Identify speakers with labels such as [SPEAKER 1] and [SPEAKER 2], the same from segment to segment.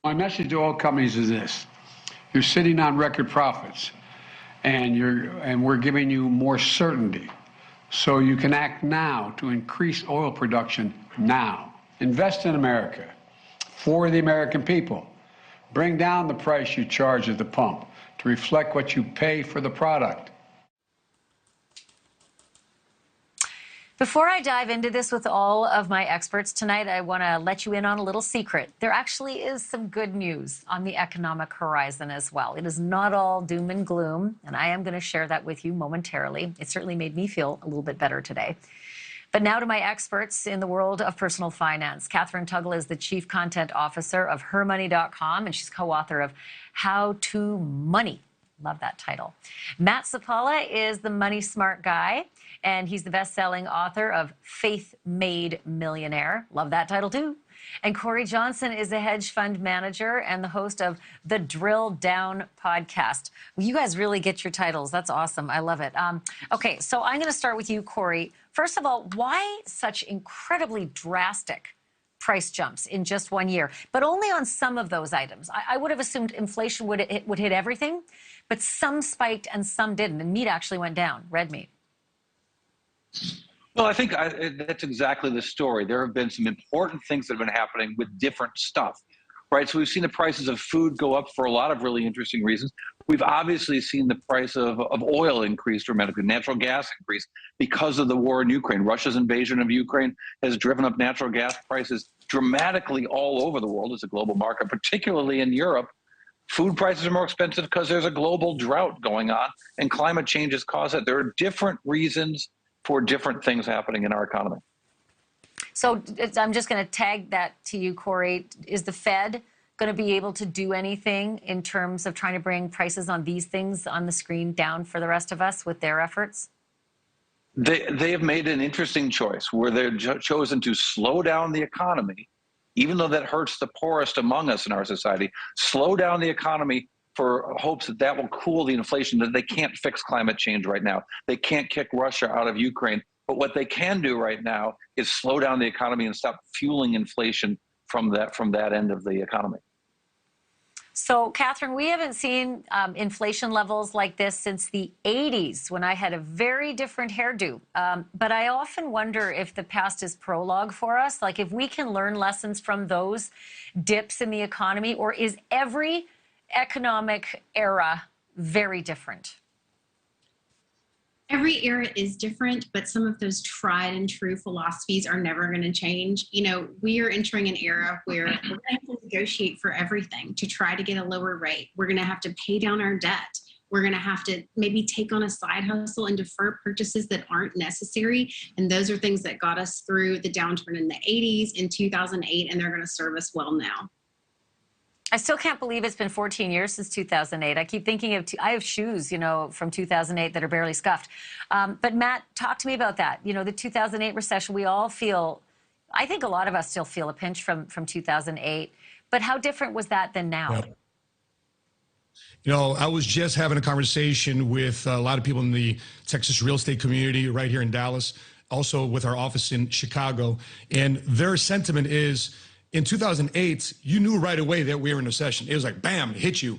[SPEAKER 1] My message to all companies is this. You're sitting on record profits, and we're giving you more certainty. So you can act now to increase oil production now. Invest in America for the American people. Bring down the price you charge at the pump to reflect what you pay for the product.
[SPEAKER 2] Before I dive into this with all of my experts tonight, I want to let you in on a little secret. There actually is some good news on the economic horizon as well. It is not all doom and gloom, and I am going to share that with you momentarily. It certainly made me feel a little bit better today. But now to my experts in the world of personal finance. Kathryn Tuggle is the Chief Content Officer of hermoney.com, and she's co-author of How to Money. Love that title. Matt Sapaula is the money smart guy, and he's the best-selling author of Faith Made Millionaire. Love that title, too. And Cory Johnson is a hedge fund manager and the host of the Drill Down podcast. Well, you guys really get your titles. That's awesome. I love it. Okay, so I'm going to start with you, Cory. First of all, why such incredibly drastic price jumps in just 1 year, but only on some of those items? I would have assumed inflation would hit everything, but some spiked and some didn't, and meat actually went down, red meat.
[SPEAKER 3] Well, I think that's exactly the story. There have been some important things that have been happening with different stuff, right? So we've seen the prices of food go up for a lot of really interesting reasons. We've obviously seen the price of oil increase dramatically, natural gas increase because of the war in Ukraine. Russia's invasion of Ukraine has driven up natural gas prices dramatically all over the world as a global market, particularly in Europe. Food prices are more expensive because there's a global drought going on, and climate change has caused it. There are different reasons for different things happening in our economy.
[SPEAKER 2] So I'm just going to tag that to you, Cory. Is the Fed going to be able to do anything in terms of trying to bring prices on these things on the screen down for the rest of us with their efforts?
[SPEAKER 3] They have made an interesting choice where they've chosen to slow down the economy, even though that hurts the poorest among us in our society, slow down the economy for hopes that that will cool the inflation, that they can't fix climate change right now. They can't kick Russia out of Ukraine. But what they can do right now is slow down the economy and stop fueling inflation from that end of the economy.
[SPEAKER 2] So, Kathryn, we haven't seen inflation levels like this since the 80s when I had a very different hairdo. But I often wonder if the past is prologue for us, like if we can learn lessons from those dips in the economy, or is every economic era very different?
[SPEAKER 4] Every era is different, but some of those tried and true philosophies are never going to change. You know, we are entering an era where we're going to have to negotiate for everything to try to get a lower rate. We're going to have to pay down our debt. We're going to have to maybe take on a side hustle and defer purchases that aren't necessary. And those are things that got us through the downturn in the 80s, in 2008, and they're going to serve us well now.
[SPEAKER 2] I still can't believe it's been 14 years since 2008. I keep thinking of, I have shoes, you know, from 2008 that are barely scuffed. But Matt, talk to me about that. You know, the 2008 recession, we all feel, I think a lot of us still feel a pinch from 2008. But how different was that than now?
[SPEAKER 5] Yeah. You know, I was just having a conversation with a lot of people in the Texas real estate community right here in Dallas, also with our office in Chicago. And their sentiment is, in 2008, you knew right away that we were in a recession. It was like, bam, it hit you.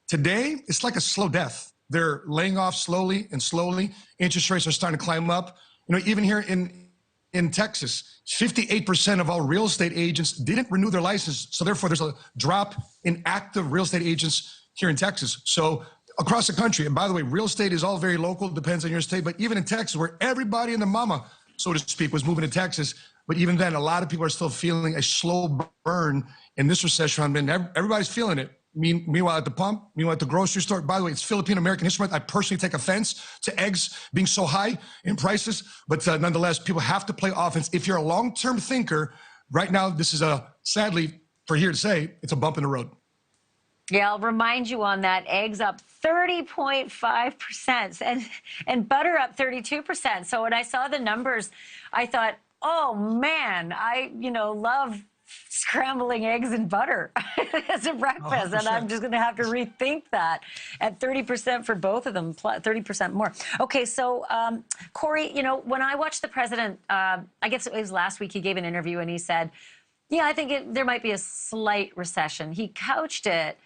[SPEAKER 5] Today, it's like a slow death. They're laying off slowly and slowly. Interest rates are starting to climb up. You know, even here in Texas, 58% of all real estate agents didn't renew their license. So therefore, there's a drop in active real estate agents here in Texas. So across the country, and by the way, real estate is all very local, depends on your state, but even in Texas, where everybody and the mama, so to speak, was moving to Texas, but even then, a lot of people are still feeling a slow burn in this recession. I mean, everybody's feeling it. Meanwhile, at the pump, meanwhile, at the grocery store. By the way, it's Filipino-American History Month. I personally take offense to eggs being so high in prices. But nonetheless, people have to play offense. If you're a long-term thinker, right now, this is sadly, for here to say, it's a bump in the road.
[SPEAKER 2] Yeah, I'll remind you on that. Eggs up 30.5% and butter up 32%. So when I saw the numbers, I thought, oh man, I love scrambling eggs and butter as a breakfast, 100%. And I'm just going to have to rethink that at 30% for both of them, 30% more. Okay, so Cory, when I watched the president, I guess it was last week, he gave an interview and he said, Yeah, I think there might be a slight recession. He couched it,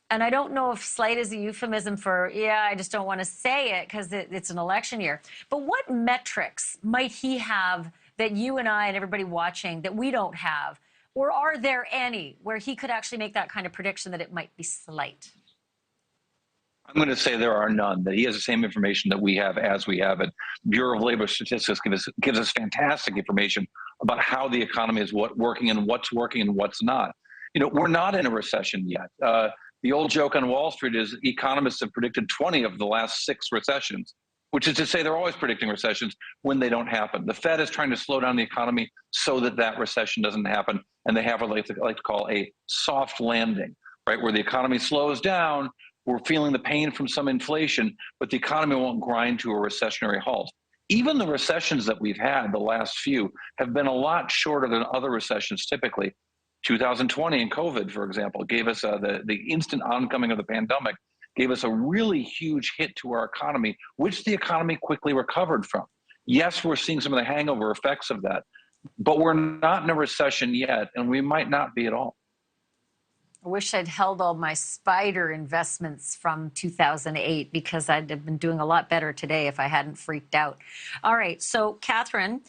[SPEAKER 2] and I don't know if slight is a euphemism for, yeah, I just don't want to say it because it's an election year. But what metrics might he have that you and I and everybody watching that we don't have? Or are there any where he could actually make that kind of prediction that it might be slight?
[SPEAKER 3] I'm going to say there are none, that he has the same information that we have as we have it. Bureau of Labor Statistics gives us fantastic information about how the economy is working and what's not. You know, we're not in a recession yet. The old joke on Wall Street is economists have predicted 20 of the last 6 recessions, which is to say they're always predicting recessions when they don't happen. The Fed is trying to slow down the economy so that recession doesn't happen, and they have what I like to call a soft landing, right, where the economy slows down. We're feeling the pain from some inflation, but the economy won't grind to a recessionary halt. Even the recessions that we've had, the last few, have been a lot shorter than other recessions typically. 2020 and COVID, for example, gave us the instant oncoming of the pandemic, gave us a really huge hit to our economy, which the economy quickly recovered from. Yes, we're seeing some of the hangover effects of that, but we're not in a recession yet, and we might not be at all.
[SPEAKER 2] I wish I'd held all my spider investments from 2008 because I'd have been doing a lot better today if I hadn't freaked out. All right, so Kathryn,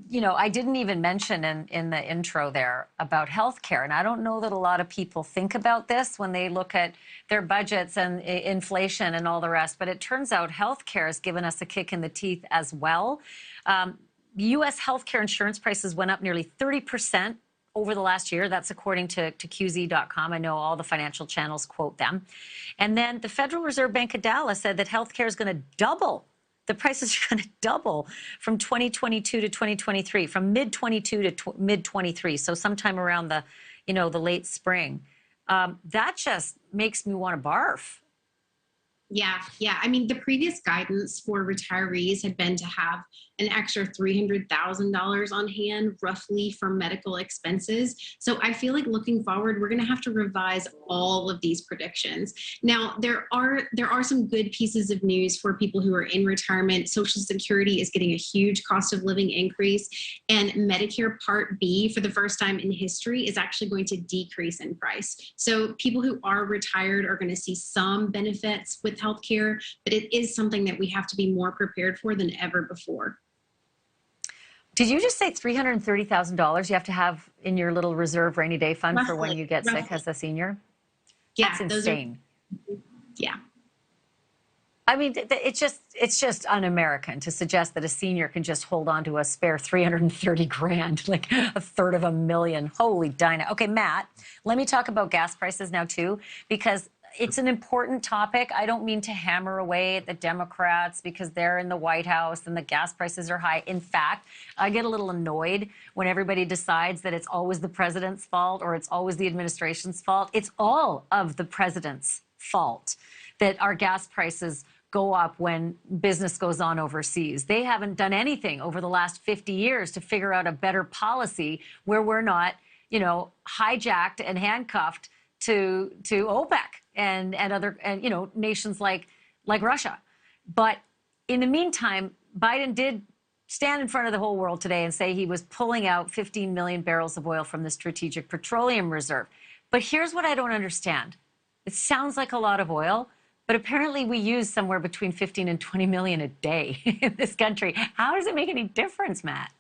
[SPEAKER 2] you know, I didn't even mention in the intro there about healthcare, and I don't know that a lot of people think about this when they look at their budgets and inflation and all the rest, but it turns out healthcare has given us a kick in the teeth as well. U.S. healthcare insurance prices went up nearly 30% over the last year. That's according to QZ.com. I know all the financial channels quote them. And then the Federal Reserve Bank of Dallas said that healthcare is going to double. The prices are going to double from 2022 to 2023, from mid-22 to mid-23. So sometime around the, you know, the late spring. That just makes me want to barf.
[SPEAKER 4] Yeah. I mean, the previous guidance for retirees had been to have an extra $300,000 on hand, roughly, for medical expenses. So I feel like looking forward, we're going to have to revise all of these predictions. Now, there are some good pieces of news for people who are in retirement. Social Security is getting a huge cost of living increase, and Medicare Part B, for the first time in history, is actually going to decrease in price. So people who are retired are going to see some benefits with healthcare, but it is something that we have to be more prepared for than ever before.
[SPEAKER 2] Did you just say $330,000 you have to have in your little reserve rainy day fund for when you get sick as a senior?
[SPEAKER 4] Yeah,
[SPEAKER 2] that's insane.
[SPEAKER 4] Yeah.
[SPEAKER 2] I mean, it's just un-American to suggest that a senior can just hold on to a spare 330 grand, like $250,000. Holy Dinah. Okay, Matt, let me talk about gas prices now too, because it's an important topic. I don't mean to hammer away at the Democrats because they're in the White House and the gas prices are high. In fact, I get a little annoyed when everybody decides that it's always the president's fault or it's always the administration's fault. It's all of the president's fault that our gas prices go up when business goes on overseas. They haven't done anything over the last 50 years to figure out a better policy where we're not, you know, hijacked and handcuffed to OPEC and other, and you know, nations like Russia. But in the meantime, Biden did stand in front of the whole world today and say he was pulling out 15 million barrels of oil from the Strategic Petroleum Reserve. But here's what I don't understand. It sounds like a lot of oil, but apparently we use somewhere between 15 and 20 million a day in this country. How does it make any difference, Matt?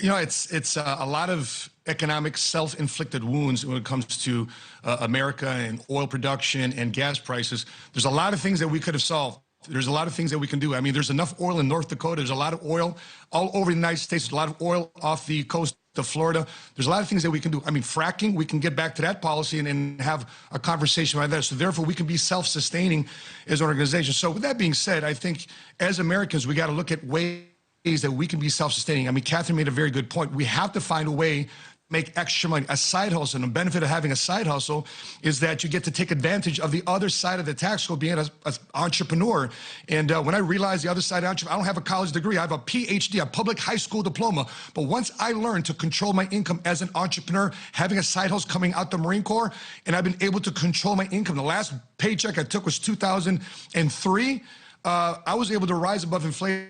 [SPEAKER 5] You know, it's a lot of economic self-inflicted wounds when it comes to America and oil production and gas prices. There's a lot of things that we could have solved. There's a lot of things that we can do. I mean, there's enough oil in North Dakota. There's a lot of oil all over the United States. There's a lot of oil off the coast of Florida. There's a lot of things that we can do. I mean, fracking, we can get back to that policy and have a conversation about that. So therefore, we can be self-sustaining as an organization. So with that being said, I think as Americans, we got to look at ways that we can be self-sustaining. I mean, Kathryn made a very good point. We have to find a way to make extra money, a side hustle. And the benefit of having a side hustle is that you get to take advantage of the other side of the tax code, being an entrepreneur. And when I realized the other side of entrepreneur, I don't have a college degree. I have a PhD, a public high school diploma. But once I learned to control my income as an entrepreneur, having a side hustle coming out the Marine Corps, and I've been able to control my income. The last paycheck I took was 2003. I was able to rise above inflation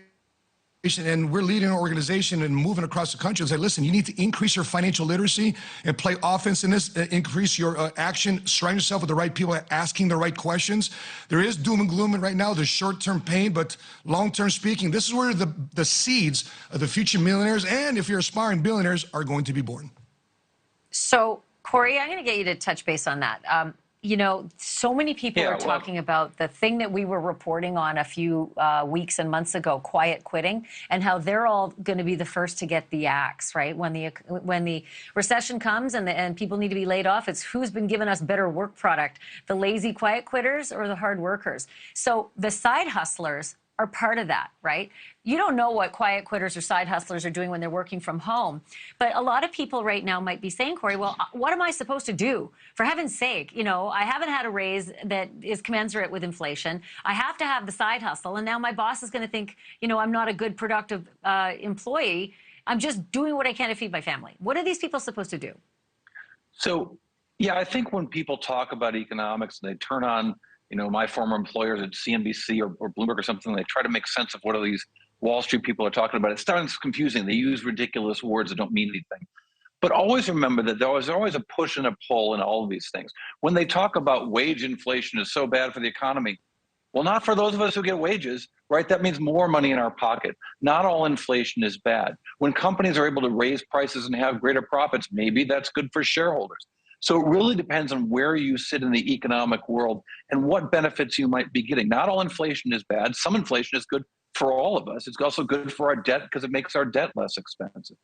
[SPEAKER 5] And we're leading an organization and moving across the country and say, listen, you need to increase your financial literacy and play offense in this, increase your action, surround yourself with the right people, asking the right questions. There is doom and gloom right now. There's short-term pain, but long-term speaking, this is where the seeds of the future millionaires, and if you're aspiring billionaires, are going to be born.
[SPEAKER 2] So, Cory, I'm going to get you to touch base on that. You know, so many people are talking about the thing that we were reporting on a few weeks and months ago, quiet quitting, and how they're all going to be the first to get the axe, right? When the recession comes and people need to be laid off, it's who's been giving us better work product, the lazy quiet quitters or the hard workers. So the side hustlers are part of that, right? You don't know what quiet quitters or side hustlers are doing when they're working from home. But a lot of people right now might be saying, Cory, well, what am I supposed to do? For heaven's sake, you know, I haven't had a raise that is commensurate with inflation. I have to have the side hustle. And now my boss is going to think, you know, I'm not a good, productive employee. I'm just doing what I can to feed my family. What are these people supposed to do?
[SPEAKER 3] So, yeah, I think when people talk about economics and they turn on, you know, my former employers at CNBC or Bloomberg or something, they try to make sense of what all these Wall Street people are talking about. It starts confusing. They use ridiculous words that don't mean anything. But always remember that there was always a push and a pull in all of these things. When they talk about wage inflation is so bad for the economy, well, not for those of us who get wages, right? That means more money in our pocket. Not all inflation is bad. When companies are able to raise prices and have greater profits, maybe that's good for shareholders. So it really depends on where you sit in the economic world and what benefits you might be getting. Not all inflation is bad. Some inflation is good for all of us. It's also good for our debt because it makes our debt less expensive.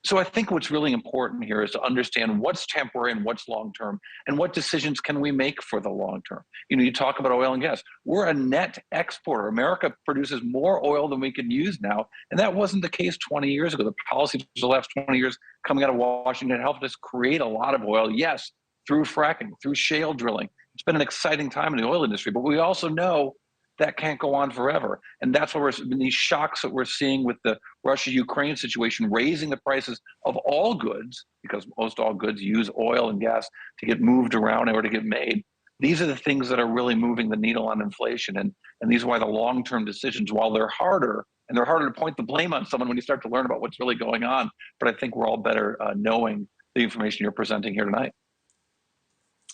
[SPEAKER 3] So I think what's really important here is to understand what's temporary and what's long-term, and what decisions can we make for the long-term. You know, you talk about oil and gas. We're a net exporter. America produces more oil than we can use now, and that wasn't the case 20 years ago. The policies of the last 20 years coming out of Washington helped us create a lot of oil, yes, through fracking, through shale drilling. It's been an exciting time in the oil industry, but we also know that can't go on forever. And that's why these shocks that we're seeing with the Russia-Ukraine situation, raising the prices of all goods, because most all goods use oil and gas to get moved around or to get made. These are the things that are really moving the needle on inflation. And these are why the long-term decisions, while they're harder, and they're harder to point the blame on someone when you start to learn about what's really going on, but I think we're all better knowing the information you're presenting here tonight.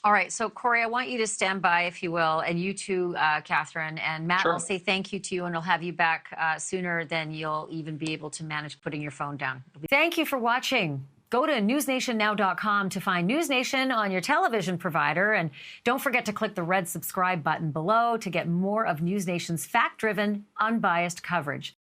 [SPEAKER 2] All right. So, Cory, I want you to stand by, if you will, and you too, Kathryn. And Matt,
[SPEAKER 3] Sure.
[SPEAKER 2] I'll say thank you to you, and I'll have you back sooner than you'll even be able to manage putting your phone down. Thank you for watching. Go to newsnationnow.com to find NewsNation on your television provider. And don't forget to click the red subscribe button below to get more of NewsNation's fact-driven, unbiased coverage.